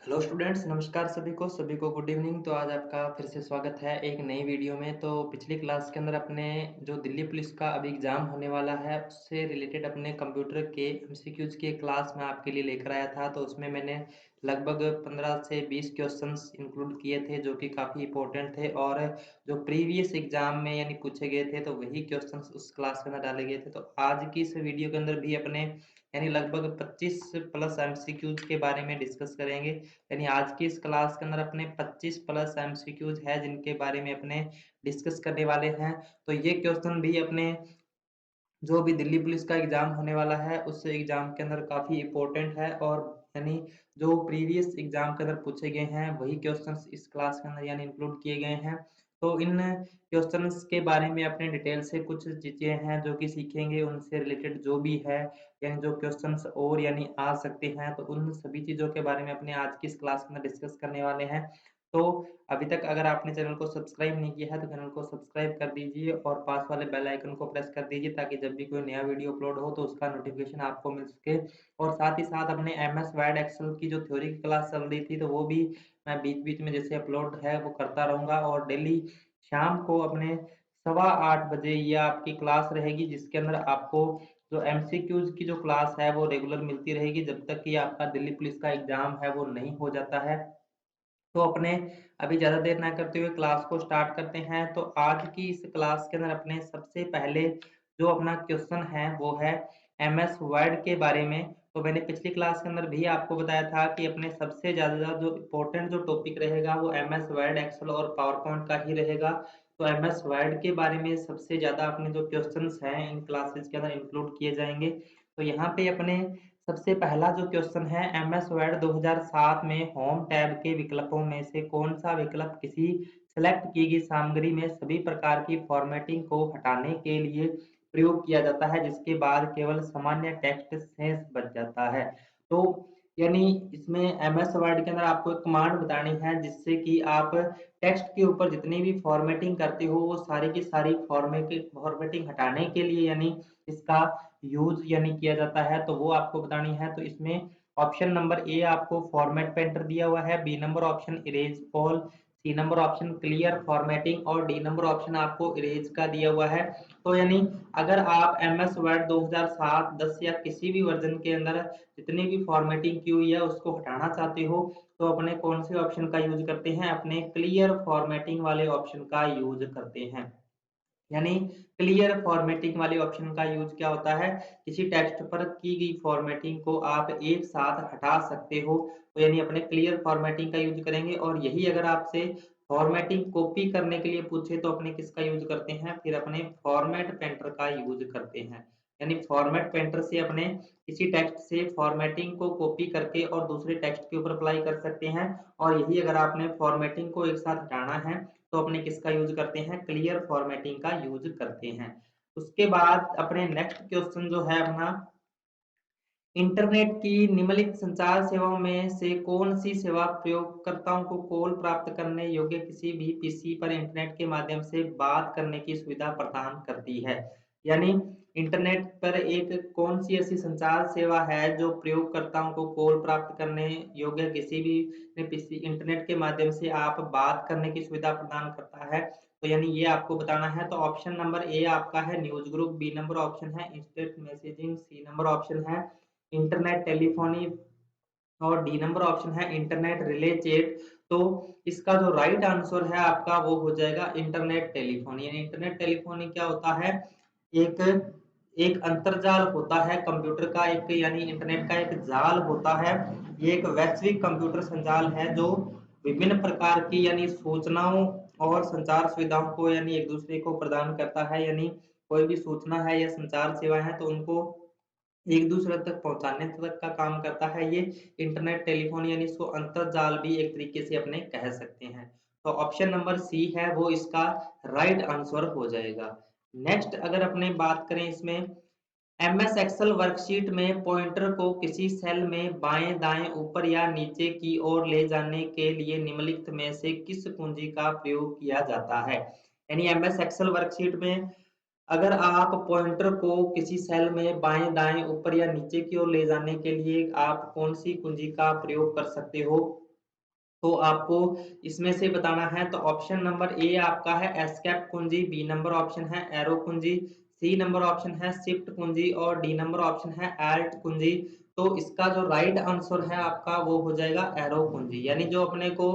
Hello students, नमस्कार सभी को गुड इवनिंग। तो आज आपका फिर से स्वागत है एक नई वीडियो में। तो पिछली क्लास के अंदर अपने जो दिल्ली पुलिस का अभी एग्ज़ाम होने वाला है उससे रिलेटेड अपने कंप्यूटर के एमसीक्यूज़ की एक क्लास मैं आपके लिए लेकर आया था। तो उसमें मैंने लगभग 15 से 20 क्वेश्चंस इंक्लूड किए थे जो कि काफ़ी इंपॉर्टेंट थे और जो प्रीवियस एग्ज़ाम में यानी पूछे गए थे तो वही क्वेश्चंस उस क्लास के अंदर डाले गए थे। तो आज की इस वीडियो के अंदर भी अपने यानी लगभग 25 प्लस एमसीक्यूज़ के बारे में डिस्कस करेंगे। यानी आज की इस क्लास के अंदर अपने 25 प्लस एमसीक्यूज है जिनके बारे में अपने डिस्कस करने वाले हैं। तो ये क्वेश्चन भी अपने जो भी दिल्ली पुलिस का एग्जाम होने वाला है उस एग्जाम के अंदर काफी इंपॉर्टेंट है और यानी जो प्रीवियस एग्जाम के अंदर पूछे गए हैं वही क्वेश्चंस इस क्लास के अंदर यानी इंक्लूड किए गए हैं। तो इन क्वेश्चंस के बारे में अपने डिटेल से कुछ चीजें हैं जो कि सीखेंगे, उनसे रिलेटेड जो भी है यानी जो क्वेश्चंस और यानी आ सकते हैं तो उन सभी चीजों के बारे में अपने आज की इस क्लास में डिस्कस करने वाले हैं। तो अभी तक अगर आपने चैनल को सब्सक्राइब नहीं किया है तो चैनल को सब्सक्राइब कर दीजिए और पास वाले बेल आइकन को प्रेस कर दीजिए ताकि जब भी कोई नया वीडियो अपलोड हो तो उसका नोटिफिकेशन आपको मिल सके। और साथ ही साथ अपने एमएस वर्ड एक्सेल की जो थ्योरी की क्लास चल रही थी तो वो भी मैं बीच बीच में जैसे अपलोड है वो करता रहूंगा और डेली शाम को अपने 8:15 बजे ये आपकी क्लास रहेगी जिसके अंदर आपको जो एमसीक्यूज की जो क्लास है वो रेगुलर मिलती रहेगी जब तक कि आपका दिल्ली पुलिस का एग्जाम है वो नहीं हो जाता है। तो अपने अभी ज़्यादा देर ना करते हुए क्लास को स्टार्ट करते हैं। तो आज की इस क्लास के अंदर अपने सबसे पहले जो अपना क्वेश्चन है वो है एमएस वर्ड के बारे में। तो मैंने पिछली क्लास के अंदर भी आपको बताया था कि अपने सबसे ज़्यादा जो इम्पोर्टेंट जो टॉपिक रहेगा वो एमएस वर्ड, एक्सेल और पावर पॉइंट का ही रहेगा। तो एमएस वर्ड के बारे में सबसे ज़्यादा अपने जो क्वेश्चंस हैं इन क्लासेस के अंदर इंक्लूड किए जाएंगे। तो यहाँ पे अपने सबसे पहला जो क्वेश्चन है एमएस वर्ड 2007 में होम टैब के विकल्पों में से कौन सा विकल्प किसी सेलेक्ट की गई सामग्री में सभी प्रकार की फॉर्मेटिंग को हटाने के लिए प्रयोग किया जाता है जिसके बाद केवल सामान्य टेक्स्ट शेष बच जाता है। तो यानी इसमें एमएस वर्ड के अंदर आपको एक कमांड बतानी है जिससे कि आप टेक्स्ट के ऊपर जितनी भी फॉर्मेटिंग करते हो वो सारी की सारी फॉर्मेटिंग हटाने के लिए यानी इसका यूज यानी किया जाता है तो वो आपको बतानी है। तो इसमें ऑप्शन नंबर ए आपको फॉर्मेट पेंटर दिया हुआ है, B number option erase all, C number option clear formatting और डी नंबर ऑप्शन आपको इरेज का दिया हुआ है। तो यानी अगर आप एम एस वर्ड 2007, 10 या किसी भी वर्जन के अंदर जितनी भी फॉर्मेटिंग की हुई है उसको हटाना चाहते हो तो अपने कौन से ऑप्शन का यूज करते हैं, अपने क्लियर फॉर्मेटिंग वाले ऑप्शन का यूज करते हैं। यानी क्लियर फॉर्मेटिंग वाले ऑप्शन का यूज क्या होता है, किसी टेक्स्ट पर की गई फॉर्मेटिंग को आप एक साथ हटा सकते हो तो यानी अपने क्लियर फॉर्मेटिंग का यूज करेंगे। और यही अगर आपसे फॉर्मेटिंग कॉपी करने के लिए पूछे तो अपने किसका यूज करते हैं, फिर अपने फॉर्मेट पेंटर का यूज करते हैं। यानी फॉर्मेट पेंटर से अपने किसी टेक्स्ट से फॉर्मेटिंग को कॉपी करके और दूसरे टेक्स्ट के ऊपर अप्लाई कर सकते हैं। और यही अगर आपने फॉर्मेटिंग को एक साथ हटाना है तो अपने किसका यूज करते हैं, क्लियर फॉर्मेटिंग का यूज करते हैं। उसके बाद अपने नेक्स्ट क्वेश्चन जो है अपना, इंटरनेट की निम्नलिखित संचार सेवाओं में से कौन सी सेवा प्रयोगकर्ताओं को कॉल प्राप्त करने योग्य किसी भी पीसी पर इंटरनेट के माध्यम से बात करने की सुविधा प्रदान करती है। यानी इंटरनेट पर एक कौन सी ऐसी संचार सेवा है जो प्रयोगकर्ताओं को कॉल प्राप्त करने योग्य किसी भी पीसी इंटरनेट के माध्यम से आप बात करने की सुविधा प्रदान करता है। तो यानी ये आपको बताना है। तो ऑप्शन नंबर ए आपका है news group, B number option है instant messaging, C number option है इंटरनेट टेलीफोनी और डी नंबर ऑप्शन है इंटरनेट रिले चैट। तो इसका जो राइट आंसर है आपका वो हो जाएगा इंटरनेट टेलीफोनी। यानी इंटरनेट टेलीफोनी क्या होता है, एक एक अंतरजाल होता है कंप्यूटर का, एक यानी इंटरनेट का एक जाल होता है। ये एक वैश्विक कंप्यूटर संजाल है जो विभिन्न प्रकार की यानी सूचनाओं और संचार सुविधाओं को यानी एक दूसरे को प्रदान करता है। यानी कोई भी सूचना है या संचार सेवा है तो उनको एक दूसरे तक पहुंचाने तक का काम करता है ये इंटरनेट टेलीफोन, यानी इसको अंतरजाल भी एक तरीके से अपने कह सकते हैं। तो ऑप्शन नंबर सी है वो इसका राइट आंसर हो जाएगा। नेक्स्ट अगर अपने बात करें इसमें, एमएस एक्सेल वर्कशीट में पॉइंटर को किसी सेल में बाएं दाएं ऊपर या नीचे की ओर ले जाने के लिए निम्नलिखित में से किस कुंजी का प्रयोग किया जाता है। यानी एमएस एक्सेल वर्कशीट में अगर आप पॉइंटर को किसी सेल में बाएं दाएं ऊपर या नीचे की ओर ले जाने के लिए आप कौन सी कुंजी का प्रयोग कर सकते हो, तो आपको इसमें से बताना है। तो ऑप्शन नंबर ए आपका है एस्केप कुंजी, बी नंबर ऑप्शन है एरो कुंजी, सी नंबर ऑप्शन है शिफ्ट कुंजी और डी नंबर ऑप्शन है एल्ट कुंजी। तो इसका जो राइट आंसर है आपका वो हो जाएगा एरो कुंजी, यानी जो अपने को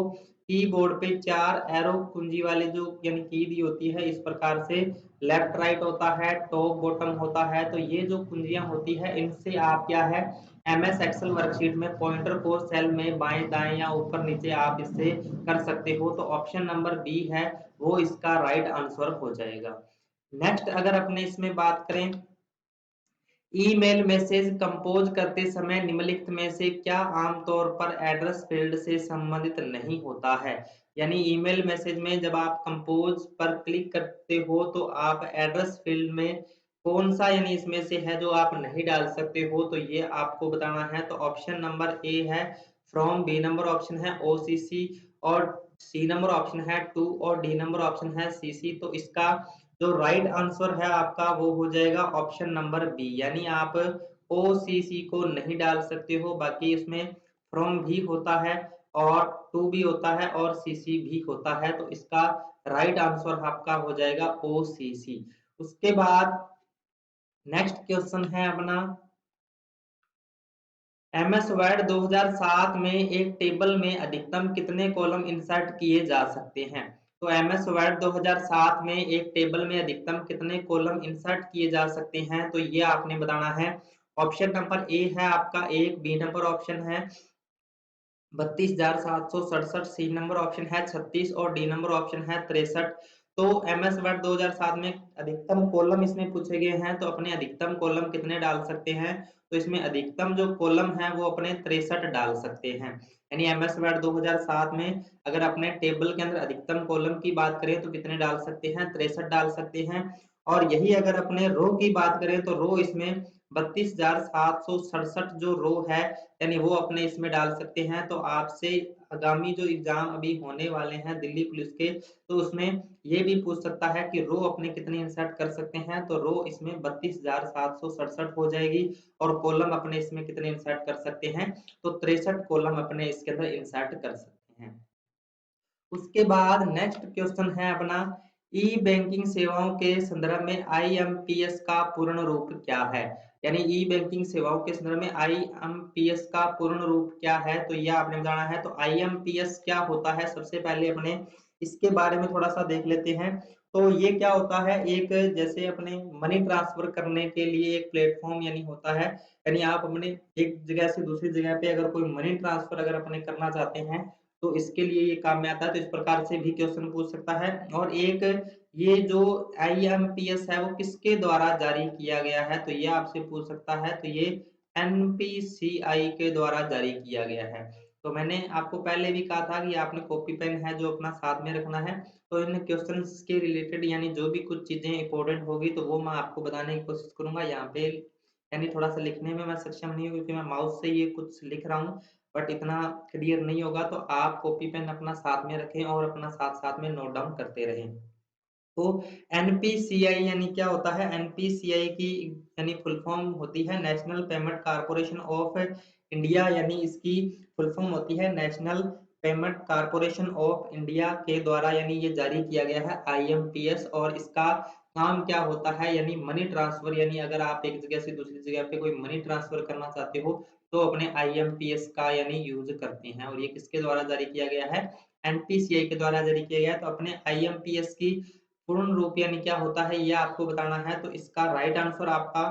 कीबोर्ड पे 4 एरो कुंजी वाले जो यानी की दी होती है, इस प्रकार से लेफ्ट राइट होता है, टॉप बॉटम होता है। तो ये जो कुंजियां होती है इनसे आप क्या है एमएस एक्सेल वर्कशीट में पॉइंटर को सेल में बाएं दाएं या ऊपर नीचे आप इससे कर सकते हो। तो ऑप्शन नंबर बी है वो इसका राइट आंसर हो जाएगा। नेक्स्ट अगर अपने इसमें बात करें, ईमेल मैसेज कंपोज करते समय निम्नलिखित में से क्या आमतौर पर एड्रेस फील्ड से संबंधित नहीं होता है। यानी ईमेल मैसेज में जब आप कंपोज पर क्लिक करते हो तो आप एड्रेस फील्ड में कौन सा यानी इसमें से है जो आप नहीं डाल सकते हो, तो ये आपको बताना है। तो ऑप्शन नंबर ए है फ्रॉम, बी नंबर ऑप्शन है ओसीसी और सी नंबर ऑप्शन है टू और डी नंबर ऑप्शन है सीसी। तो इसका जो राइट आंसर है आपका वो हो जाएगा ऑप्शन नंबर बी, यानी आप ओ सी सी को नहीं डाल सकते हो। बाकी इसमें फ्रॉम भी होता है और टू भी होता है और सी सी भी होता है। तो इसका राइट आंसर आपका हो जाएगा ओ सी सी। उसके बाद नेक्स्ट क्वेश्चन है अपना, एमएस वर्ड 2007 में एक टेबल में अधिकतम कितने कॉलम इंसर्ट किए जा सकते हैं। तो एमएस वर्ड 2007 में एक टेबल में अधिकतम कितने कॉलम इंसर्ट किए जा सकते हैं, तो ये आपने बताना है। ऑप्शन नंबर ए है आपका एक, बी नंबर ऑप्शन है 32,767, सी नंबर ऑप्शन है 36 और डी नंबर ऑप्शन है 63। तो एमएस वर्ड 2007 में अधिकतम कॉलम इसमें पूछे गए हैं, तो अपने अधिकतम कॉलम कितने डाल सकते हैं। तो इसमें अधिकतम जो कॉलम है वो अपने 63 डाल सकते हैं। यानी एमएस वर्ड 2007 में अगर अपने टेबल के अंदर अधिकतम कॉलम की बात करें तो कितने डाल सकते हैं, 63 डाल सकते हैं। और यही अगर अपने रो की बात करें तो रो इसमें 32,767 जो रो है यानी वो अपने इसमें डाल सकते हैं। तो आपसे आगामी जो एग्जाम अभी होने वाले हैं दिल्ली पुलिस के, तो उसमें ये भी पूछ सकता है कि रो अपने कितने इंसर्ट कर सकते हैं। तो रो इसमें 32,767 हो जाएगी और कॉलम अपने इसमें कितने इंसर्ट कर सकते हैं, तो 63 कॉलम अपने इसके अंदर इंसर्ट कर सकते हैं। उसके बाद नेक्स्ट क्वेश्चन है अपना, ई बैंकिंग सेवाओं के संदर्भ में आईएमपीएस का पूर्ण रूप क्या है। यानी ई बैंकिंग सेवाओं के संदर्भ में आईएमपीएस का पूर्ण रूप क्या है, तो यह आपने बताना है। तो आईएमपीएस क्या होता है, सबसे पहले अपने इसके बारे में थोड़ा सा देख लेते हैं। तो ये क्या होता है, एक जैसे अपने मनी ट्रांसफर करने के लिए एक प्लेटफॉर्म यानी होता है। यानी आप अपने एक जगह से दूसरी जगह पे अगर कोई मनी ट्रांसफर अगर अपने करना चाहते हैं तो इसके लिए ये काम में आता है। तो इस प्रकार से भी क्वेश्चन पूछ सकता है। और एक ये जो आईएमपीएस है वो किसके द्वारा जारी किया गया है, तो ये आपसे पूछ सकता है। तो ये एनपीसीआई के द्वारा जारी किया गया है। तो मैंने आपको पहले भी कहा था कि आपने कॉपी पेन है जो अपना साथ में रखना है। तो इन क्वेश्चंस के रिलेटेड यानी जो भी कुछ चीजें इंपॉर्टेंट होगी तो वो मैं आपको बताने की कोशिश करूंगा। यहाँ पे यानी थोड़ा सा लिखने में मैं सक्षम नहीं हूँ क्योंकि मैं माउस से ये कुछ लिख रहा हूँ, बट इतना क्लियर नहीं होगा। तो आप कॉपी पेन अपना साथ में रखें और अपना साथ साथ में नोट डाउन करते रहें। तो एनपीसीआई यानी क्या होता है, एनपीसीआई की यानी फुल फॉर्म होती है national payment corporation of India, यानी इसकी फुल फॉर्म होती है national payment corporation of India के द्वारा यानी ये जारी किया गया है आईएमपीएस। और इसका काम क्या होता है, यानी मनी ट्रांसफर, यानी अगर आप एक जगह से दूसरी जगह पे कोई मनी ट्रांसफर करना चाहते हो तो अपने आईएमपीएस का यानी यूज करते हैं। और ये किसके द्वारा जारी किया गया है, एनपीसीआई के द्वारा जारी किया गया है। तो अपने आईएमपीएस की पूर्ण रूप यानी क्या होता है ये आपको बताना है। तो इसका राइट आंसर आपका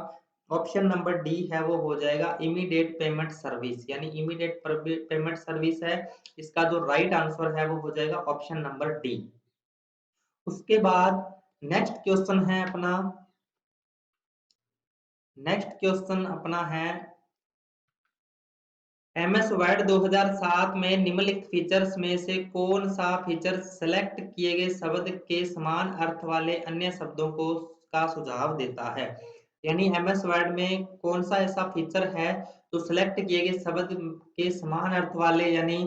ऑप्शन नंबर डी है वो हो जाएगा इमीडिएट पेमेंट सर्विस, यानी इमीडिएट पेमेंट सर्विस है। इसका जो राइट आंसर है वो हो जाएगा ऑप्शन नंबर डी। उसके बाद नेक्स्ट क्वेश्चन है अपना, नेक्स्ट क्वेश्चन अपना है एमएस वर्ड 2007 में निम्नलिखित फीचर्स में से कौन सा फीचर सेलेक्ट किए गए शब्द के समान अर्थ वाले अन्य शब्दों को का सुझाव देता है। यानी एमएस वर्ड में कौन सा ऐसा फीचर है तो सेलेक्ट किए गए शब्द के समान अर्थ वाले यानी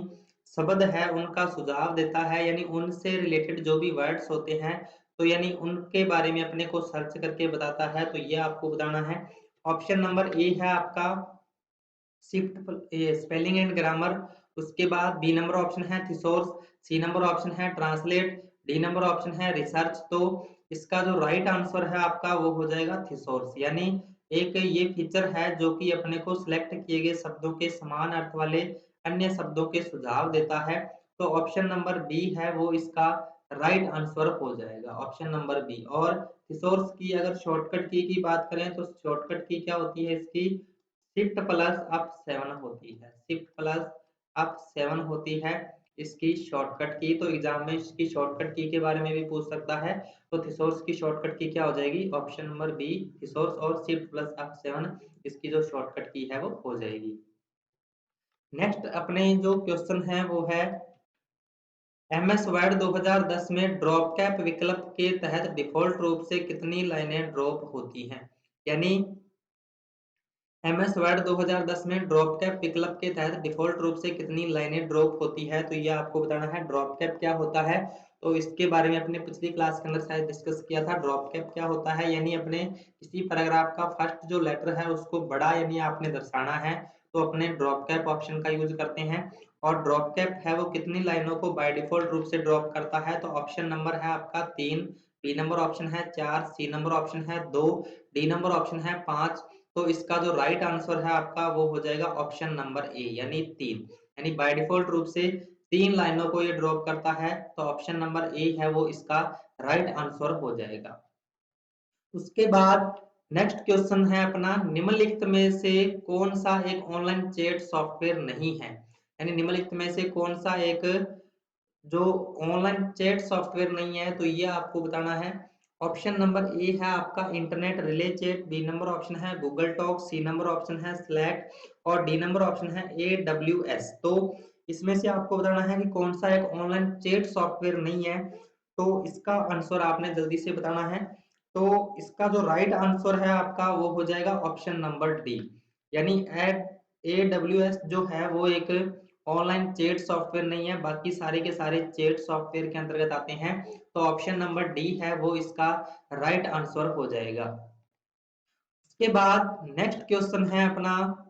शब्द है उनका सुझाव देता है, यानी उनसे रिलेटेड जो भी वर्ड्स होते हैं तो यानी उनके बारे में अपने को सर्च करके बताता है। तो ये आपको बताना है। ऑप्शन नंबर ए है आपका शिफ्ट स्पेलिंग एंड ग्रामर, उसके बाद बी नंबर ऑप्शन है थिसोर्स, सी नंबर ऑप्शन है ट्रांसलेट, डी नंबर ऑप्शन है रिसर्च। तो इसका जो राइट आंसर है आपका वो हो जाएगा थिसोर्स, यानी एक ये फीचर है जो कि अपने को सिलेक्ट किए गए शब्दों के समान अर्थ वाले अन्य शब्दों के सुझाव देता है। तो ऑप्शन नंबर बी है वो इसका राइट आंसर हो जाएगा, ऑप्शन नंबर बी। और थिसोर्स की अगर शॉर्टकट की बात करें तो शॉर्टकट की क्या होती है इसकी, शिफ्ट प्लस अप 7 होती है, शिफ्ट प्लस अप 7 होती है इसकी शॉर्टकट की। तो एग्जाम में इसकी शॉर्टकट की के बारे में भी पूछ सकता है। तो थिसोर्स की शॉर्टकट की क्या हो जाएगी, ऑप्शन नंबर बी थिसोर्स, और शिफ्ट प्लस अप 7 इसकी जो शॉर्टकट की है वो हो जाएगी। नेक्स्ट अपने जो क्वेश्चन है वो है एमएस वर्ड 2010 में ड्रॉप कैप विकल्प के तहत डिफॉल्ट रूप से कितनी लाइनें ड्रॉप होती हैं। यानी एमएस वर्ड 2010 में ड्रॉप कैप विकल्प के तहत डिफॉल्ट रूप से कितनी लाइनें ड्रॉप होती है, तो ये आपको बताना है। ड्रॉप कैप क्या होता है, तो इसके बारे में अपने पिछली क्लास के अंदर शायद डिस्कस किया था। ड्रॉप कैप क्या होता है, यानी अपने किसी पैराग्राफ का फर्स्ट जो लेटर है उसको बड़ा यानी आपने दर्शाना है, तो अपने ड्रॉप कैप ऑप्शन का यूज करते हैं। और ड्रॉप कैप है वो कितनी लाइनों को बाय डिफॉल्ट रूप से ड्रॉप करता है, तो ऑप्शन नंबर है आपका 3, बी नंबर ऑप्शन है 4, सी नंबर ऑप्शन है 2, डी नंबर ऑप्शन है 5। तो इसका जो राइट आंसर है आपका वो हो जाएगा ऑप्शन नंबर ए, यानी 3। यानी बाय डिफॉल्ट रूप से 3 लाइनों को ये ड्रॉप करता है, तो ऑप्शन नंबर ए है वो इसका राइट आंसर हो जाएगा। उसके बाद नेक्स्ट क्वेश्चन है अपना, निम्नलिखित में से कौन सा एक ऑनलाइन चैट सॉफ्टवेयर नहीं है। यानी निम्नलिखित में से कौन सा एक जो ऑनलाइन चैट सॉफ्टवेयर नहीं है, तो ये आपको बताना है। ऑप्शन नंबर ए है आपका internet relay chat, B number option है Google Talk, C number option है स्लैक, और डी नंबर ऑप्शन है AWS। तो इसमें से आपको बताना है कि कौन सा एक ऑनलाइन चैट सॉफ्टवेयर नहीं है, तो इसका आंसर आपने जल्दी से बताना है। तो इसका जो राइट आंसर है आपका वो हो जाएगा ऑप्शन नंबर डी, यानी AWS जो है वो एक ऑनलाइन चैट सॉफ्टवेयर नहीं है, बाकी सारे के सारे चैट सॉफ्टवेयर के अंतर्गत आते हैं। तो ऑप्शन नंबर डी है वो इसका राइट आंसर हो जाएगा। उसके बाद नेक्स्ट क्वेश्चन है अपना,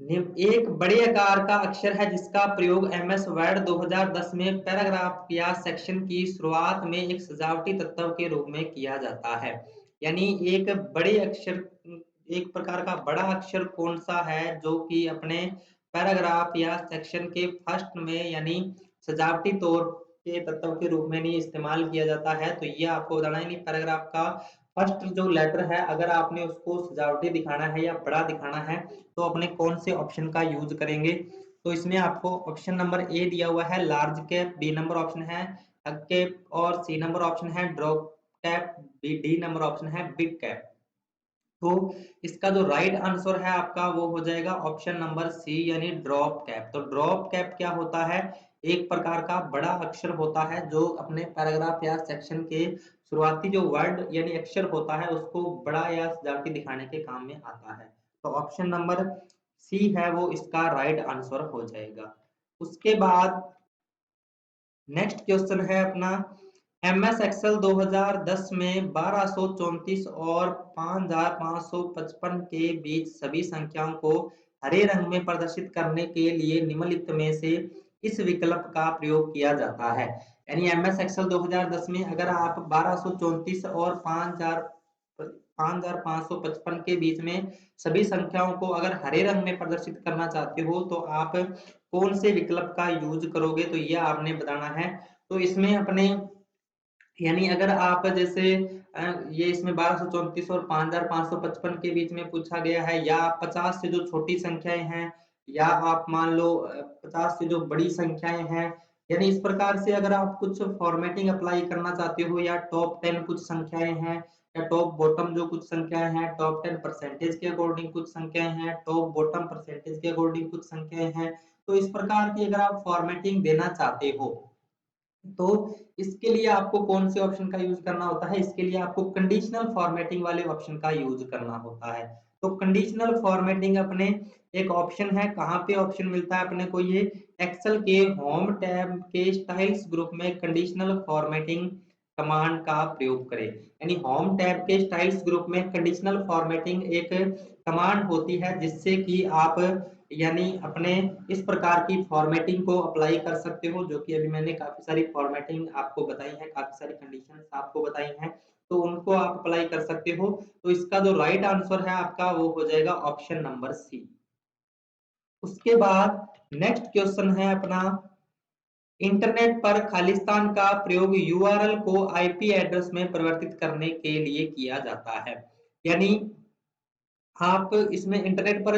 एक बड़े आकार का अक्षर है जिसका प्रयोग एमएस वर्ड 2010 में पैराग्राफ या सेक्शन की शुरुआत में एक सजावटी तत्व के रूप में किया जाता है। यानी एक बड़े अक्षर, एक प्रकार का बड़ा अक्षर कौन सा है जो कि अपने पैराग्राफ या सेक्शन के फर्स्ट में यानी सजावटी तौर के तत्व के रूप में नहीं इस्तेमाल किया जाता है। तो ये आपको बताना है, नहीं पैराग्राफ का फर्स्ट जो लेटर है अगर आपने उसको सजावटी दिखाना है या बड़ा दिखाना है, तो अपने कौन से ऑप्शन का यूज करेंगे। तो इसमें आपको ऑप्शन नंबर ए दिया हुआ है large cap, B number option है हग कैप, और सी नंबर ऑप्शन है drop cap, D number option है बिग कैप। तो इसका जो राइट आंसर है आपका वो हो जाएगा ऑप्शन नंबर सी, यानी ड्रॉप कैप। तो ड्रॉप कैप क्या होता है, एक प्रकार का बड़ा अक्षर होता है जो अपने पैराग्राफ या सेक्शन के शुरुआती जो वर्ड यानी अक्षर होता है उसको बड़ा या सजावटी दिखाने के काम में आता है। तो ऑप्शन नंबर सी है वो इसका राइट आंसर हो जाएगा। उसके बाद नेक्स्ट क्वेश्चन है अपना, एमएस एक्सेल 2010 में 1234 और 5555 के बीच सभी संख्याओं को हरे रंग में प्रदर्शित करने के लिए निम्नलिखित में से इस विकल्प का प्रयोग किया जाता है। यानी एमएस एक्सेल 2010 में अगर आप 1234 और 5555 के बीच में सभी संख्याओं को अगर हरे रंग में प्रदर्शित करना चाहते हो, तो आप कौन से विकल्प का यूज करोगे, तो ये आपने बताना है। तो इसमें अपने यानी अगर आप जैसे ये इसमें 1234 और 5555 के बीच में पूछा गया है, या 50 से जो छोटी संख्याएं हैं, या आप मान लो 50 से जो बड़ी संख्याएं हैं, यानी इस प्रकार से अगर आप कुछ फॉर्मेटिंग अप्लाई करना चाहते हो, या टॉप 10 कुछ संख्याएं हैं, या टॉप बॉटम जो कुछ संख्याएं हैं, टॉप 10 परसेंटेज के अकॉर्डिंग कुछ संख्याएं हैं, टॉप बॉटम परसेंटेज के अकॉर्डिंग कुछ संख्याएं हैं, तो इस प्रकार की अगर आप फॉर्मेटिंग देना चाहते हो, तो इसके लिए आपको कौन से ऑप्शन का यूज करना होता है, इसके लिए आपको कंडीशनल फॉर्मेटिंग वाले ऑप्शन का यूज करना होता है। तो कंडीशनल फॉर्मेटिंग अपने एक ऑप्शन है, कहाँ पे ऑप्शन मिलता है अपने को, ये एक्सेल के होम टैब के स्टाइल्स ग्रुप में कंडीशनल फॉर्मेटिंग कमांड का प्रयोग करें। यानी होम टैब के स्टाइल्स ग्रुप में कंडीशनल फॉर्मेटिंग एक कमांड होती है जिससे कि आप यानी अपने इस प्रकार की फॉर्मेटिंग को अप्लाई कर सकते हो, जो कि अभी मैंने काफी सारी फॉर्मेटिंग आपको बताई है, काफी सारी कंडीशंस आपको बताई हैं, तो उनको आप अप्लाई कर सकते हो। तो इसका जो राइट आंसर है आपका वो हो जाएगा ऑप्शन नंबर सी। उसके बाद नेक्स्ट क्वेश्चन है अपना, इंटरनेट पर खालिस्तान का प्रयोग यूआरएल को आईपी एड्रेस में परिवर्तित करने के लिए किया जाता है। यानी आप इसमें इंटरनेट पर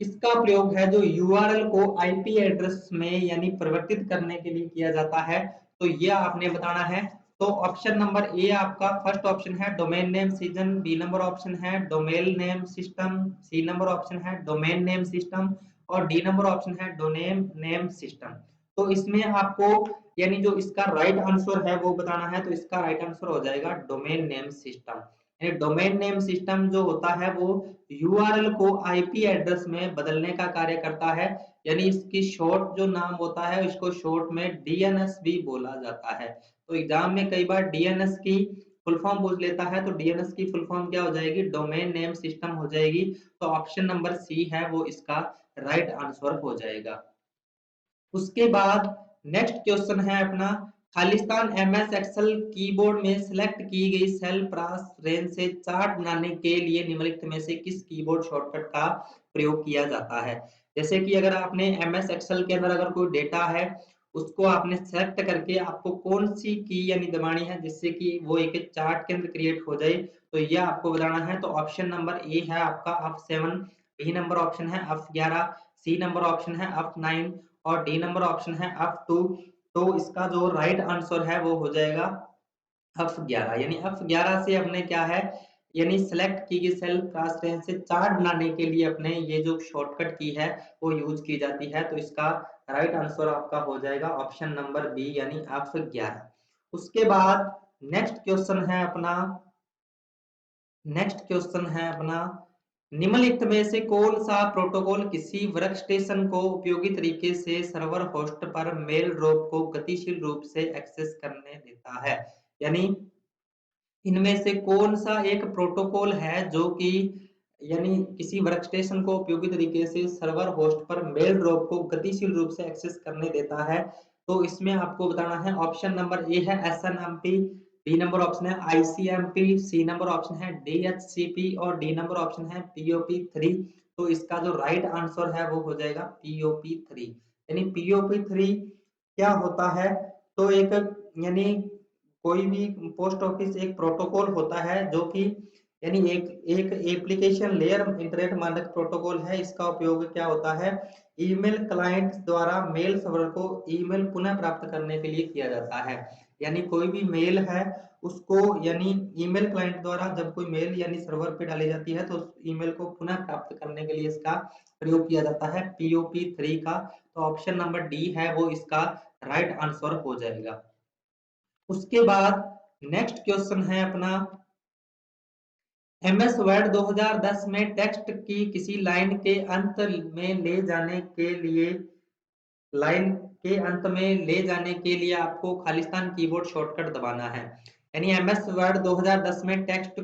इसका प्रयोग है जो यूआरएल को आईपी एड्रेस में यानी परिवर्तित करने के लिए किया जाता है, तो ये आपने बताना है। तो ऑप्शन नंबर ए आपका फर्स्ट ऑप्शन है domain name season, B number option है domain name system, C number option है डोमेन नेम सिस्टम और डी नंबर ऑप्शन है डोमेन नेम सिस्टम। तो इसमें आपको यानी जो इसका राइट आंसर है वो बताना है, तो इसका राइट आंसर हो जाएगा domain name system. Domain name system जो होता है वो यूआरएल को आईपी एड्रेस में बदलने का कार्य करता है, यानी इसकी शॉर्ट जो नाम होता है इसको शॉर्ट में डीएनएस भी बोला जाता है। तो एग्जाम में कई बार डीएनएस की फुल फॉर्म पूछ लेता है, तो डीएनएस की फुल फॉर्म क्या हो जाएगी, डोमेन नेम सिस्टम हो जाएगी। तो ऑप्शन नंबर सी है वो इसका राइट आंसर हो जाएगा। उसके बाद नेक्स्ट क्वेश्चन है अपना, खालिस्तान एमएस एक्सेल कीबोर्ड में सिलेक्ट की गई सेल प्रास रेंज से चार्ट बनाने के लिए निम्नलिखित में से किस कीबोर्ड शॉर्टकट का प्रयोग किया जाता है। जैसे कि अगर आपने एमएस एक्सेल के अंदर अगर कोई डेटा है उसको आपने सेलेक्ट करके आपको कौन सी की यानी दबानी है जिससे कि वो एक चार्ट के अंदर क्रिएट हो जाए, तो ये आपको बताना है। तो ऑप्शन नंबर ए है आपका F7, बी नंबर ऑप्शन है F11, सी नंबर ऑप्शन है F9 और डी नंबर ऑप्शन है F2। तो इसका जो राइट आंसर है वो हो जाएगा F11। यानी F11 से अपने क्या है, यानी सेलेक्ट की गई सेल क्रॉस रेंज से चार्ट बनाने के लिए अपने ये जो शॉर्टकट की है वो यूज की जाती है। तो इसका राइट आंसर आपका हो जाएगा ऑप्शन नंबर बी यानी F11। उसके बाद नेक्स्ट क्वेश्चन है अपना, निम्नलिखित में से कौन सा प्रोटोकॉल किसी वर्कस्टेशन को उपयोगी तरीके से सर्वर होस्ट पर मेल ड्रॉप को गतिशील रूप से एक्सेस करने देता है। यानी इनमें से कौन सा एक प्रोटोकॉल है जो कि यानी किसी वर्कस्टेशन को उपयोगी तरीके से सर्वर होस्ट पर मेल ड्रॉप को गतिशील रूप से एक्सेस करने देता है। तो इसमें आपको बताना है, ऑप्शन नंबर ए है एसएनएमपी, बी नंबर ऑप्शन है आईसीएमपी, सी नंबर ऑप्शन है डीएचसीपी और डी नंबर ऑप्शन है पीओपी 3। तो इसका जो राइट आंसर है वो हो जाएगा पीओपी 3। यानी पीओपी 3 क्या होता है, तो एक यानी कोई भी पोस्ट ऑफिस एक प्रोटोकॉल होता है जो कि यानी एक एक एप्लीकेशन लेयर इंटरनेट मानक प्रोटोकॉल है। इसका उपयोग क्या होता है, ईमेल क्लाइंट द्वारा मेल सर्वर को ईमेल पुनः प्राप्त करने के लिए किया जाता है। यानी कोई भी मेल है उसको यानी ईमेल क्लाइंट द्वारा जब कोई मेल यानी सर्वर पे डाली जाती है तो उस ईमेल को पुनः प्राप्त करने के लिए इसका प्रयोग किया जाता है पीओपी 3 का। तो ऑप्शन नंबर डी है वो इसका राइट आंसर हो जाएगा। उसके बाद नेक्स्ट क्वेश्चन है अपना, एमएस वर्ड 2010 में टेक्स्ट की किसी लाइन के अंत में ले जाने के लिए आपको खालिस्तान कीबोर्ड शॉर्टकट दबाना है। यानी एमएस वर्ड 2010 में टेक्स्ट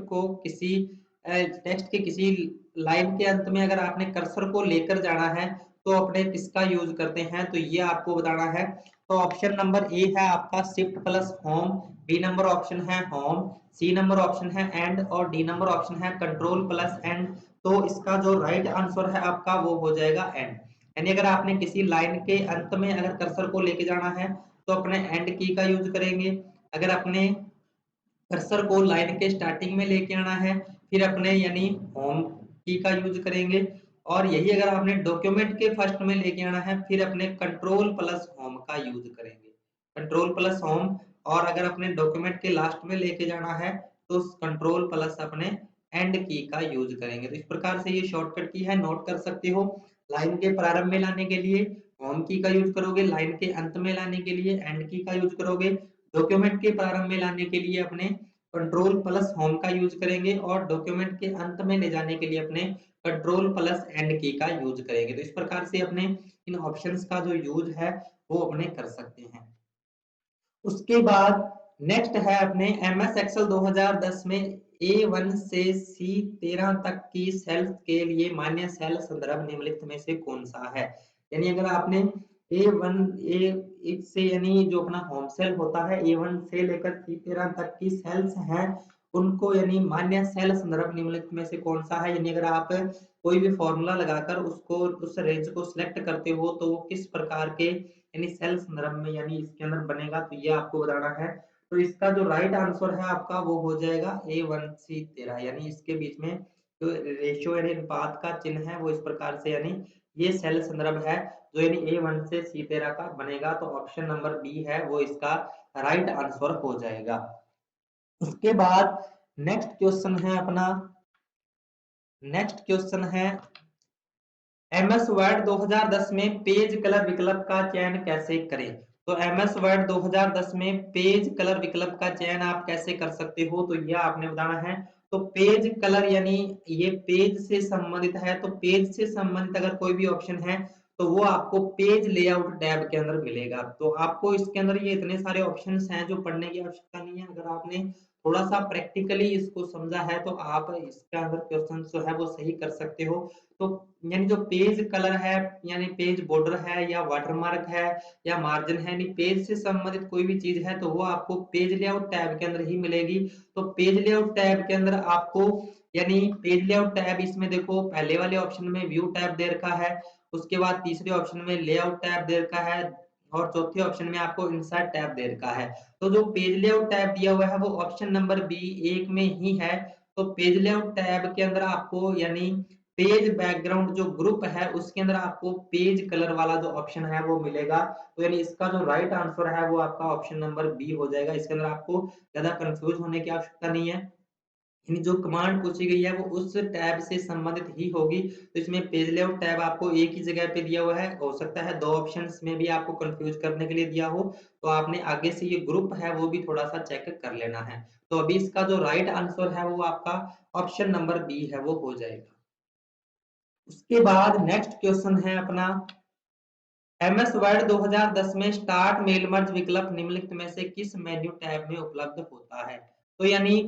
के किसी लाइन के अंत में अगर आपने कर्सर को लेकर जाना है तो अपने किसका यूज करते हैं, तो ये आपको बताना है। तो ऑप्शन नंबर ए है आपका shift plus home, B number option है होम, सी नंबर ऑप्शन है एंड और डी नंबर ऑप्शन है कंट्रोल प्लस एंड। तो इसका जो राइट आंसर है आपका वो हो जाएगा एंड। यानी अगर आपने किसी लाइन के अंत में अगर कर्सर को लेके जाना है तो अपने एंड की का यूज करेंगे। अगर अपने कर्सर को लाइन के स्टार्टिंग में लेके आना है फिर अपने यानी होम की का यूज करेंगे। और यही अगर आपने डॉक्यूमेंट के फर्स्ट में लेके आना है फिर अपने कंट्रोल प्लस होम का यूज करेंगे, कंट्रोल प्लस होम। और अगर अपने डॉक्यूमेंट के लास्ट में लेके जाना है तो कंट्रोल प्लस अपने एंड की का यूज करेंगे। तो इस प्रकार से ये शॉर्टकट की है, नोट कर सकते हो। लाइन के प्रारंभ में लाने के लिए होम की का यूज करोगे, लाइन के अंत में लाने के लिए एंड की का यूज करोगे, डॉक्यूमेंट के प्रारंभ में लाने के लिए अपने कंट्रोल प्लस होम का यूज करेंगे और डॉक्यूमेंट के अंत में ले जाने के लिए अपने कंट्रोल प्लस एंड की का यूज करेंगे। तो इस प्रकार से अपने इन ऑप्शंस का जो यूज है वो अपने कर सकते हैं। उसके बाद नेक्स्ट है अपने एमएस एक्सेल 2010 में A1 से C13 तक की सेल्स के लिए मान्य सेल संदर्भ निम्नलिखित में से कौन सा है? यानी अगर आपने A1 A1 से यानी जो अपना होम सेल होता है A1 से लेकर C13 तक की सेल्स हैं उनको यानी मान्य सेल संदर्भ निम्नलिखित में से कौन सा है? यानी अगर आप कोई भी फॉर्मूला लगाकर उसको उस रेंज को सिलेक्ट करते हो तो वो किस प्रकार के यानी सेल संदर्भ में यानी इसके अंदर बनेगा, तो ये आपको बताना है। तो इसका जो राइट आंसर है आपका वो हो जाएगा A1C13, यानी इसके बीच में जो रेशियो यानी अनुपात का चिन्ह है वो इस प्रकार से यानी ये सेल संदर्भ है जो यानी A1 से C13 का बनेगा, तो ऑप्शन नंबर बी है वो इसका राइट आंसर हो जाएगा। उसके बाद नेक्स्ट क्वेश्चन है अपना, नेक्स्ट क्वेश्चन है एमएस वर्ड 2010 में पेज कलर विकल्प का चयन कैसे करें? तो एमएस वर्ड 2010 में पेज कलर विकल्प का चयन आप कैसे कर सकते हो, तो यह आपने बताना है। तो पेज कलर यानी ये पेज से संबंधित है, तो पेज से संबंधित अगर कोई भी ऑप्शन है तो वो आपको पेज लेआउट टैब के अंदर मिलेगा। तो आपको इसके अंदर ये इतने सारे ऑप्शंस हैं जो पढ़ने की आवश्यकता नहीं है। अगर आपने थोड़ा सा प्रैक्टिकली इसको समझा है तो आप इसके अंदर क्वेश्चन जो है वो सही कर सकते हो। तो यानी जो पेज कलर है यानी पेज बॉर्डर है या वाटरमार्क है या मार्जिन है, यानी पेज से संबंधित कोई भी चीज है तो वो आपको पेज लेआउट टैब के अंदर ही मिलेगी। तो पेज लेआउट टैब के अंदर आपको यानी पेज लेआउट टैब इसमें देखो पहले वाले ऑप्शन में व्यू टैब दे रखा है, उसके बाद तीसरे ऑप्शन में लेआउट टैब दे रखा है और चौथे ऑप्शन में आपको इंसर्ट टैब दे रखा है। तो जो पेज लेआउट टैब दिया हुआ है वो ऑप्शन नंबर बी एक में ही है। तो पेज लेआउट टैब के अंदर आपको यानी पेज बैकग्राउंड जो ग्रुप है उसके अंदर आपको पेज कलर वाला जो ऑप्शन है वो मिलेगा। तो यानी इसका जो राइट आंसर है वो आपका ऑप्शन नंबर बी हो जाएगा। इसके अंदर आपको ज्यादा कंफ्यूज होने की आवश्यकता नहीं है। यानी जो कमांड पूछी गई है वो उस टैब से संबंधित ही होगी। तो इसमें पेज लेआउट टैब आपको एक ही जगह पे दिया हुआ है, हो सकता है दो ऑप्शंस में भी आपको कंफ्यूज करने के लिए दिया हो, तो आपने आगे से ये ग्रुप है वो भी थोड़ा सा चेक कर लेना है। तो अभी इसका जो राइट आंसर है वो आपका ऑप्शन नंबर बी है वो हो जाएगा। उसके बाद नेक्स्ट क्वेश्चन है अपना एमएस वर्ड 2010 में स्टार्ट मेल मर्ज विकल्प निम्नलिखित में से किस मेन्यू टैब में उपलब्ध होता है? तो यानी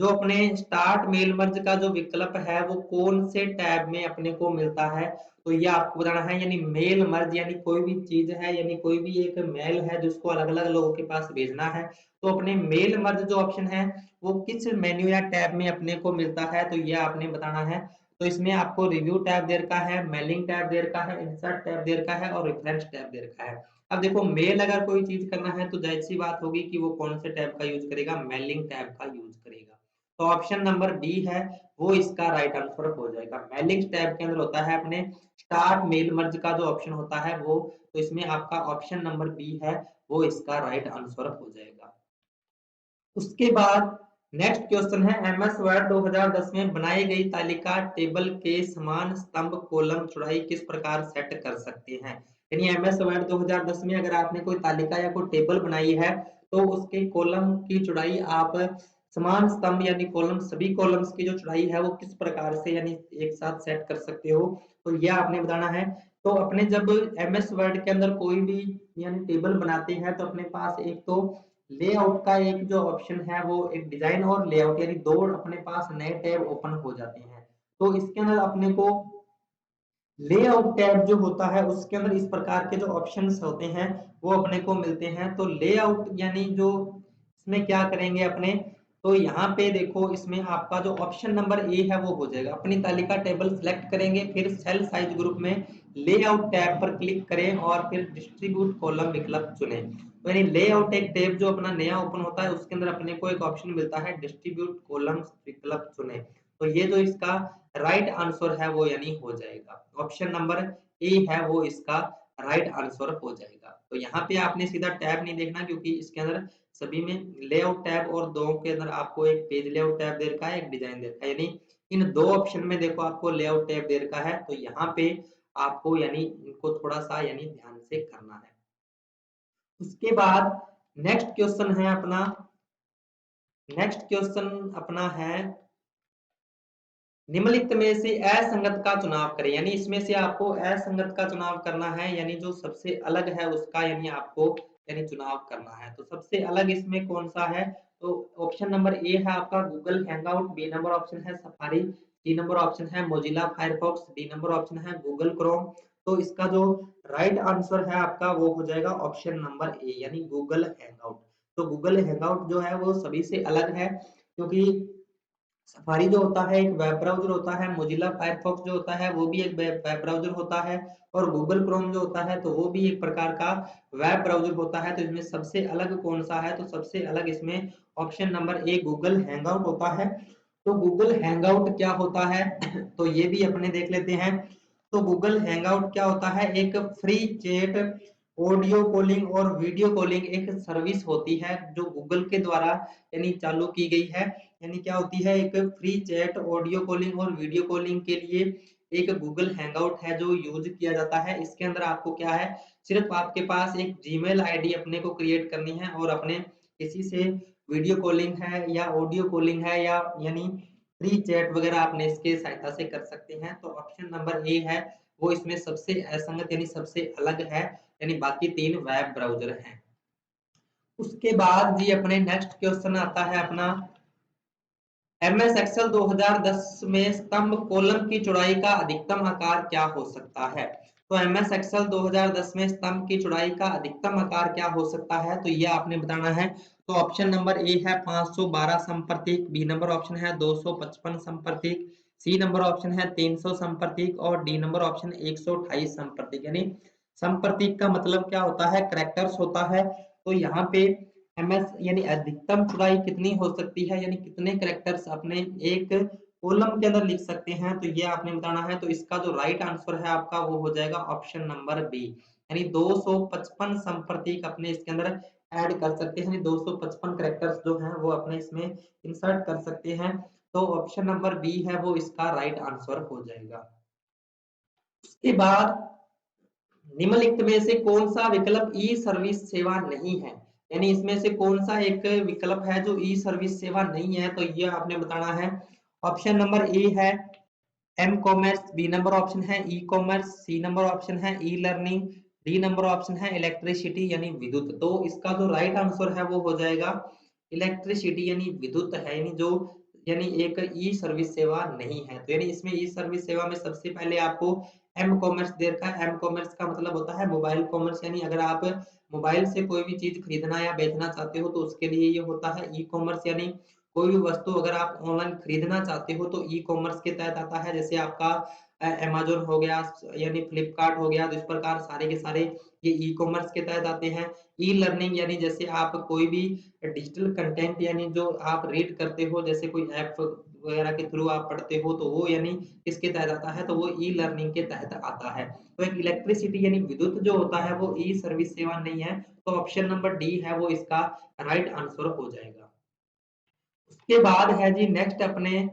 जो अपने स्टार्ट मेल मर्ज का जो विकल्प है वो कौन से टैब में अपने को मिलता है? तो ये आपको बताना है। यानी मेल मर्ज यानी कोई भी चीज है यानी कोई भी एक मेल है जिसको अलग अलग लोगों के पास भेजना है, तो अपने मेल मर्ज जो ऑप्शन है वो किस मेन्यू या टैब में अपने को मिलता है, तो ये आपने बताना है। तो इसमें आपको रिव्यू टैब दे रखा है, मेलिंग टैब दे रखा है, इंसर्ट टैब दे रखा है और रेफरेंस टैब दे रखा है। अब देखो मेल अगर कोई चीज करना है तो जाहिर सी बात होगी कि वो कौन से टैब का यूज करेगा, मेलिंग टैब का यूज करेगा। तो ऑप्शन नंबर डी है वो इसका राइट आंसर हो जाएगा। मेलिंग टैब के अंदर होता है अपने स्टार्ट मेल मर्ज का जो ऑप्शन होता है वो, तो इसमें आपका ऑप्शन नंबर बी है वो इसका राइट आंसर हो जाएगा। उसके बाद नेक्स्ट क्वेश्चन है एमएस वर्ड 2010 में बनाई गई तालिका टेबल के समान स्तंभ कॉलम चौड़ाई किस प्रकार सेट कर सकते हैं? यानी एमएस वर्ड 2010 में अगर आपने कोई तालिका या कोई टेबल बनाई है तो उसके कॉलम की चौड़ाई आप समान स्तंभ यानी कॉलम सभी कॉलम्स की जो चौड़ाई है वो किस प्रकार से यानी एक साथ सेट कर सकते हो, तो यह आपने बताना है। तो अपने जब एमएस वर्ड के अंदर कोई भी यानी टेबल बनाते हैं तो अपने पास एक तो लेआउट का एक जो ऑप्शन है वो एक डिजाइन और लेआउट यानी दो अपने पास नए टैब ओपन हो जाते हैं। तो इसके अंदर अपने को लेआउट टैब जो होता है उसके अंदर इस प्रकार के जो ऑप्शंस होते हैं वो अपने को मिलते हैं। तो लेआउट यानी जो इसमें क्या करेंगे अपने, तो यहाँ पे देखो इसमें आपका जो ऑप्शन नंबर ए है वो हो जाएगा। अपनी तालिका टेबल सेलेक्ट करेंगे, फिर सेल साइज ग्रुप में लेआउट टैब पर क्लिक करें और फिर डिस्ट्रीब्यूट कॉलम विकल्प चुनें। तो यानी लेआउट एक टैब जो अपना नया ओपन होता है उसके अंदर अपने को एक ऑप्शन मिलता है डिस्ट्रीब्यूट कॉलम्स विकल्प चुनें। तो ये जो इसका राइट आंसर है वो यानी हो जाएगा ऑप्शन नंबर ए है वो इसका राइट आंसर हो जाएगा। तो यहाँ पे आपने सीधा टैब नहीं देखना क्योंकि इसके अंदर सभी में लेआउट टैब और दो के अंदर आपको एक पेज लेआउट टैब दे रखा है, एक डिजाइन दे रखा है। यानी इन दो ऑप्शन में देखो आपको लेआउट टैब दे रखा है, तो यहाँ पे आपको यानी इनको थोड़ा सा यानी ध्यान से करना है। उसके बाद नेक्स्ट क्वेश्चन है अपना, नेक्स्ट क्वेश्चन अपना है निम्नलिखित में से असंगत का चुनाव करें। यानी इसमें से आपको असंगत का चुनाव करना है, यानी जो सबसे अलग है उसका यानी आपको यानी चुनाव करना है। तो सबसे अलग इसमें कौन सा है? तो ऑप्शन नंबर ए है आपका Google Hangout, B number option है सफारी, सी नंबर ऑप्शन है Mozilla Firefox, D number option है गूगल क्रोम। तो इसका जो राइट आंसर है आपका वो हो जाएगा ऑप्शन नंबर ए यानी गूगल हैंगआउट। तो गूगल हैंगआउट जो है वो सभी से अलग है, क्योंकि सफारी जो होता है एक वेब ब्राउजर होता है, मोजिला फायरफॉक्स जो होता है वो भी एक वेब ब्राउजर होता है, और गूगल क्रोम जो होता है तो वो भी एक प्रकार का वेब ब्राउजर होता है। तो इसमें सबसे अलग कौन सा है, तो सबसे अलग इसमें ऑप्शन नंबर ए गूगल हैंगआउट होता है। तो गूगल हैंगआउट क्या होता है तो ये भी अपने देख लेते हैं। तो गूगल हैंगआउट क्या होता है, एक फ्री चैट ऑडियो कॉलिंग और वीडियो कॉलिंग एक सर्विस होती है जो गूगल के द्वारा यानी चालू की गई है। यानी क्या होती है, एक फ्री चैट ऑडियो कॉलिंग और वीडियो कॉलिंग के लिए एक गूगल हैंगआउट है जो यूज किया जाता है। इसके अंदर आपको क्या है, सिर्फ आपके पास एक जीमेल आईडी अपने को क्रिएट करनी है और अपने किसी से वीडियो कॉलिंग है या ऑडियो कॉलिंग है या यानी फ्री चैट वगैरह आपने इसके सहायता से कर सकते हैं। तो ऑप्शन नंबर ए है वो इसमें सबसे असंगत यानी सबसे अलग है, यानी बाकी तीन वेब ब्राउजर हैं। उसके बाद जी अपने नेक्स्ट क्वेश्चन आता है अपना एमएस एक्सेल 2010 में स्तंभ कॉलम की चौड़ाई का अधिकतम आकार क्या हो सकता है। तो एमएस एक्सेल 2010 में स्तंभ की चौड़ाई का अधिकतम आकार क्या हो सकता है, तो ये आपने बताना है। तो ऑप्शन नंबर ए है 512 संप्रतीक, बी नंबर ऑप्शन है 255 संप्रतीक, सी नंबर ऑप्शन है 300 संप्रतीक और डी नंबर ऑप्शन 128 संप्रतीक। यानी संप्रतीक का मतलब क्या होता है, करेक्टर्स होता है। तो यहाँ पे एमएस यानी अधिकतम चौड़ाई कितनी हो सकती है, यानी कितने करेक्टर्स अपने एक कॉलम के अंदर लिख सकते हैं, तो ये आपने बताना है। तो इसका जो राइट आंसर है आपका वो हो जाएगा ऑप्शन नंबर बी, यानी 255 संप्रतीक अपने इसके अंदर ऐड कर सकते हैं, 255 करेक्टर्स जो हैं वो अपने इसमें इंसर्ट कर सकते हैं। तो ऑप्शन नंबर बी है वो इसका राइट आंसर हो जाएगा। उसके बाद निम्नलिखित में से कौन सा विकल्प ई सर्विस सेवा नहीं है, यानी इसमें से कौन सा एक विकल्प है जो ई सर्विस सेवा नहीं है, तो ये आपने बताना है। ऑप्शन नंबर ए है M commerce, B number option है e commerce, C number option है e learning, D number option है इलेक्ट्रिसिटी यानी विद्युत। तो इसका जो राइट आंसर है वो हो जाएगा इलेक्ट्रिसिटी यानी विद्युत है, यानी जो यानी एक ई सर्विस सेवा नहीं है। तो यानी इसमें ई सर्विस सेवा में सबसे पहले आपको एम कॉमर्स दे रखा है। एम कॉमर्स का मतलब होता है मोबाइल कॉमर्स, यानी अगर आप मोबाइल से कोई भी चीज खरीदना या बेचना चाहते हो तो उसके लिए ये होता है ई कॉमर्स, यानी कोई भी वस्तु अगर आप ऑनलाइन खरीदना चाहते हो तो ई कॉमर्स के तहत आता है। जैसे आपका अमेजोन हो गया यानी फ्लिपकार्ट हो गया, तो इस प्रकार सारे के सारे ये ई कॉमर्स के तहत आते हैं। ई लर्निंग यानी जैसे आप कोई भी डिजिटल कंटेंट यानी जो आप रीड करते हो, जैसे कोई ऐप वगैरह के थ्रू आप पढ़ते हो, तो वो यानी किसके तहत आता है, तो वो ई लर्निंग के तहत आता है। तो एक इलेक्ट्रिसिटी यानी विद्युत जो होता है वो ई सर्विस सेवा नहीं है। तो ऑप्शन नंबर डी है वो इसका राइट आंसर हो जाएगा। उसके बाद है जी नेक्स्ट अपने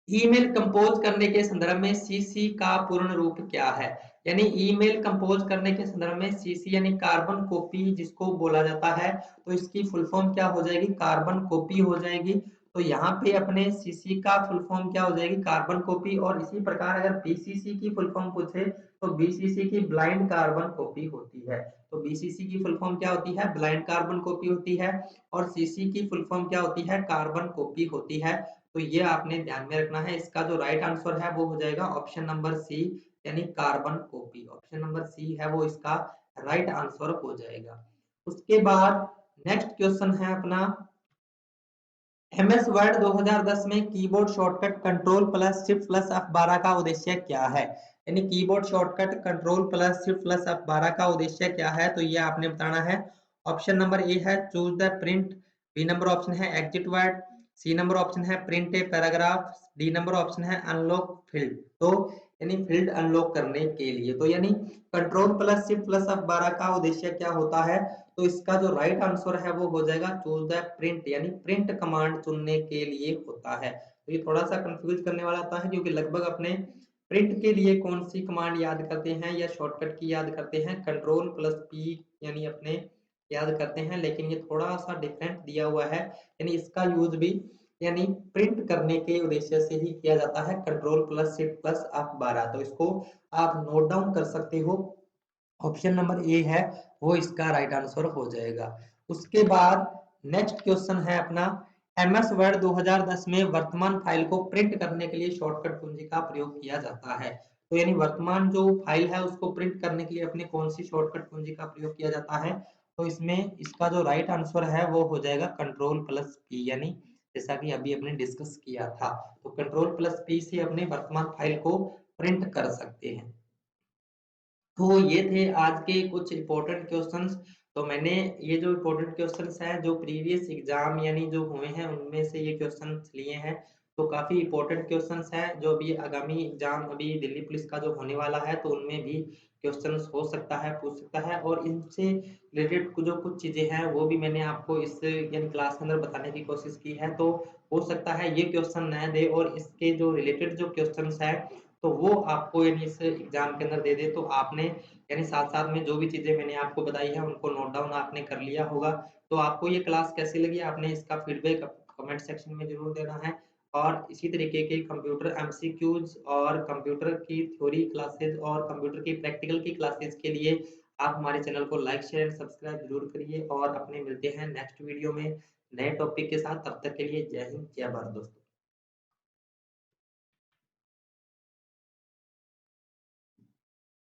ईमेल कंपोज करने के संदर्भ में सीसी का पूर्ण रूप क्या है। यानी ईमेल कंपोज करने के संदर्भ में सीसी यानी कार्बन कॉपी जिसको बोला जाता है, तो इसकी फुल फॉर्म क्या हो जाएगी, कार्बन कॉपी हो जाएगी। तो यहाँ पे अपने सीसी का फुल फॉर्म क्या हो जाएगी, कार्बन कॉपी। और इसी प्रकार अगर बीसीसी की फुल फॉर्म पूछे तो बीसीसी की ब्लाइंड कार्बन कॉपी होती है। तो बीसीसी की फुल फॉर्म क्या होती है, ब्लाइंड कार्बन कॉपी होती है, और सीसी की फुल फॉर्म क्या होती है, कार्बन कॉपी होती है। तो ये आपने ध्यान में रखना है। इसका जो राइट आंसर है वो हो जाएगा ऑप्शन नंबर सी, यानी carbon copy. Option number C है वो इसका राइट आंसर हो जाएगा। उसके बाद नेक्स्ट क्वेश्चन है अपना एमएस वर्ड 2010 में keyboard shortcut control plus shift plus F12 का उद्देश्य क्या है। यानी keyboard shortcut control plus shift plus F12 का उद्देश्य क्या है, तो ये आपने बताना है। ऑप्शन नंबर ए है choose the print, B number option है exit word, C number option है print a paragraph, D number option है अनलॉक फील्ड। तो यानी फील्ड अनलॉक करने के लिए, तो यानी control plus shift plus F12 का उद्देश्य क्या होता है, तो इसका जो राइट आंसर है वो हो जाएगा चूज द प्रिंट, यानी प्रिंट कमांड चुनने के लिए होता है। तो ये थोड़ा सा कंफ्यूज करने वाला होता है, क्योंकि लगभग अपने प्रिंट के लिए कौन सी कमांड याद करते हैं या शॉर्टकट की याद करते हैं, कंट्रोल प्लस पी यानी अपने याद करते हैं, लेकिन ये थोड़ा सा डिफरेंट दिया हुआ है। यानी इसका यूज भी यानी प्रिंट करने के उद्देश्य से ही किया जाता है, control plus shift plus F12। तो इसको आप नोट डाउन कर सकते हो। ऑप्शन नंबर ए है वो इसका राइट आंसर हो जाएगा। उसके बाद नेक्स्ट क्वेश्चन है अपना एमएस वर्ड 2010 में वर्तमान फाइल को प्रिंट करने के लिए शॉर्टकट कुंजी का प्रयोग किया जाता है। तो यानी वर्तमान जो फाइल है उसको प्रिंट करने के लिए अपने कौन सी शॉर्टकट कुंजी का प्रयोग किया जाता है? तो इसमें इसका जो राइट आंसर है वो हो जाएगा कंट्रोल प्लस पी, यानी जैसा कि अभी अपने डिस्कस किया था। तो कंट्रोल प्लस पी से अपने वर्तमान फाइल को प्रिंट कर सकते हैं। तो ये थे आज के कुछ इम्पोर्टेंट क्वेश्चंस। तो मैंने ये जो इम्पोर्टेंट क्वेश्चंस हैं जो प्रीवियस एग्जाम यानी जो हुए हैं उनमें से ये क्वेश्चंस लिए हैं। तो काफी इम्पोर्टेंट क्वेश्चंस हैं जो अभी आगामी एग्जाम अभी दिल्ली पुलिस का जो होने वाला है तो उनमें भी क्वेश्चंस हो सकता है, पूछ सकता है। और इनसे रिलेटेड जो कुछ चीजें हैं वो भी मैंने आपको इस यानी क्लास के अंदर बताने की कोशिश की है। तो हो सकता है ये क्वेश्चन न दे और इसके जो रिलेटेड जो क्वेश्चंस है तो वो आपको यानी इस एग्जाम के अंदर दे दे। तो आपने यानी साथ-साथ में जो भी चीज़ें मैंने आपको बताई है उनको नोट डाउन आपने कर लिया होगा। तो आपको ये क्लास कैसी लगी आपने इसका फीडबैक कमेंट सेक्शन में ज़रूर देना है। और इसी तरीके के कंप्यूटर एमसीक्यूज़ और कंप्यूटर की थ्योरी क्लासेस और कंप्यूटर की प्रैक्टिकल की क्लासेस के लिए आप हमारे चैनल को लाइक, शेयर, सब्सक्राइब ज़रूर करिए और अपने मिलते हैं नेक्स्ट वीडियो में नए टॉपिक के साथ। तब तक के लिए जय हिंद, जय भारत दोस्तों।